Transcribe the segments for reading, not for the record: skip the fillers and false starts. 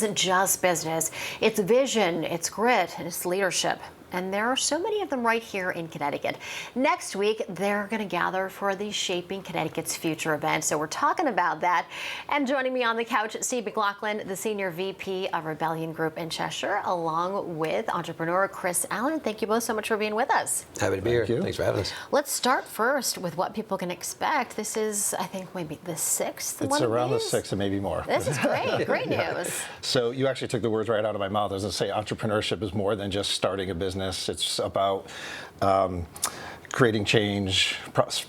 Isn't just business, it's vision, it's grit, and it's leadership. And there are so many of them right here in Connecticut. Next week, they're going to gather for the Shaping Connecticut's Future event. So we're talking about that. And joining me on the couch, Steve McLoughlin, the Senior VP of Rebellion Group in Cheshire, along with entrepreneur Chris Allen. Thank you both so much for being with us. Happy to be here. Thanks for having us. Let's start first with what people can expect. This is, I think, maybe the 6th. It's around the 6th and maybe more. This is great. Great news. So you actually took the words right out of my mouth. As I say, entrepreneurship is more than just starting a business. It's about creating change,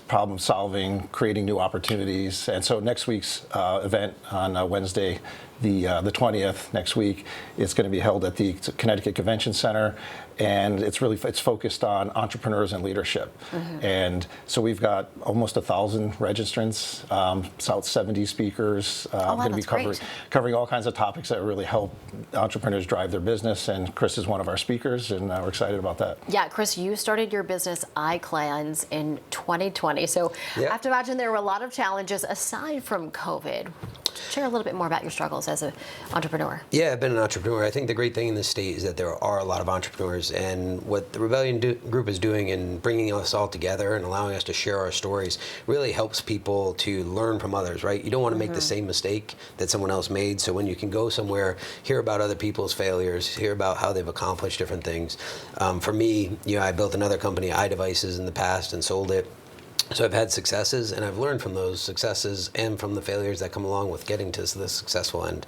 problem solving, creating new opportunities. And so next week's event on Wednesday, the 20th, next week, it's going to be held at the Connecticut Convention Center, and it's focused on entrepreneurs and leadership. Mm-hmm. And so we've got almost 1,000 registrants, about 70 speakers. Going to be covering all kinds of topics that really help entrepreneurs drive their business. And Chris is one of our speakers, and we're excited about that. Yeah, Chris, you started your business iCleanse in 2020. So I have to imagine there were a lot of challenges aside from COVID. Share a little bit more about your struggles as an entrepreneur. Yeah, I've been an entrepreneur. I think the great thing in this state is that there are a lot of entrepreneurs, and what the Rebellion Group is doing in bringing us all together and allowing us to share our stories really helps people to learn from others, right? You don't want to make the same mistake that someone else made, so when you can go somewhere, hear about other people's failures, hear about how they've accomplished different things. For me, I built another company, iDevices, in the past and sold it. So I've had successes, and I've learned from those successes and from the failures that come along with getting to the successful end.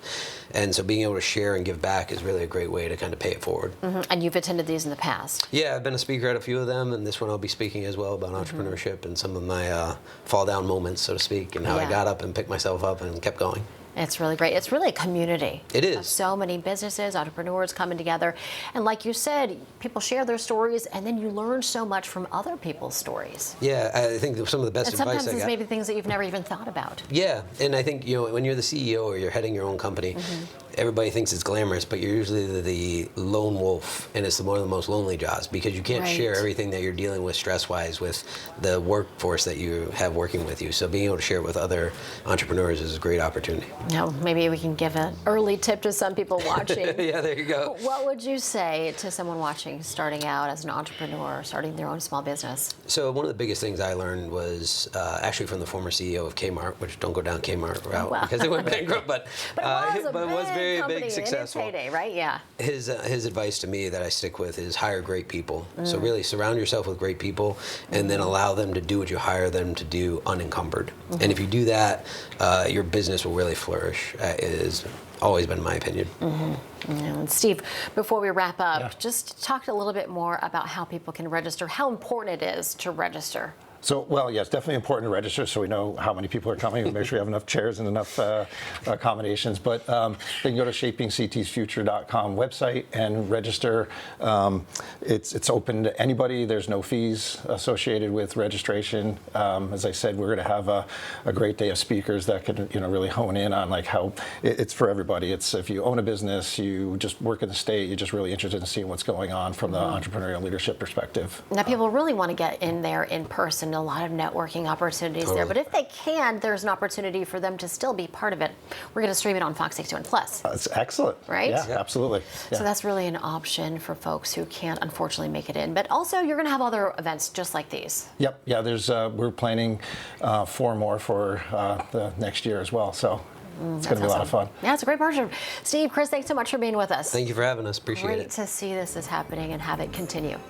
And so being able to share and give back is really a great way to kind of pay it forward. Mm-hmm. And you've attended these in the past? Yeah, I've been a speaker at a few of them, and this one I'll be speaking as well about entrepreneurship and some of my fall down moments, so to speak, and how I got up and picked myself up and kept going. It's really great. It's really a community. It is. Of so many businesses, entrepreneurs coming together. And like you said, people share their stories, and then you learn so much from other people's stories. Yeah, I think some of the best advice I got. Sometimes it's maybe things that you've never even thought about. Yeah, and I think, when you're the CEO or you're heading your own company, everybody thinks it's glamorous, but you're usually the lone wolf, and it's one of the most lonely jobs because you can't share everything that you're dealing with stress-wise with the workforce that you have working with you. So being able to share it with other entrepreneurs is a great opportunity. Now, maybe we can give an early tip to some people watching. Yeah, there you go. What would you say to someone watching, starting out as an entrepreneur, starting their own small business? So one of the biggest things I learned was actually from the former CEO of Kmart, which don't go down Kmart route because they went bankrupt, but it was very big, successful. Payday, right? Yeah. His advice to me that I stick with is hire great people. So really surround yourself with great people, and then allow them to do what you hire them to do unencumbered. And if you do that, your business will really flourish. Is always been my opinion. And Steve, before we wrap up, just talk a little bit more about how people can register, how important it is to register. So, well, yeah, it's definitely important to register so we know how many people are coming and make sure we have enough chairs and enough accommodations. But they can go to shaping-cts-future.com website and register. It's open to anybody. There's no fees associated with registration. As I said, we're going to have a great day of speakers that can really hone in on like how it's for everybody. It's if you own a business, you just work in the state, you're just really interested in seeing what's going on from the entrepreneurial leadership perspective. Now, people really want to get in there in person. A lot of networking opportunities there, but if they can, there's an opportunity for them to still be part of it. We're going to stream it on Fox 61 Plus. That's excellent. Right? Yeah, absolutely. Yeah. So that's really an option for folks who can't unfortunately make it in. But also, you're going to have other events just like these. Yep. Yeah. There's we're planning 4 more for the next year as well. So. It's going to be a lot of fun. Yeah, it's a great partnership. Steve, Chris, thanks so much for being with us. Thank you for having us. Appreciate it. Great to see this is happening and have it continue.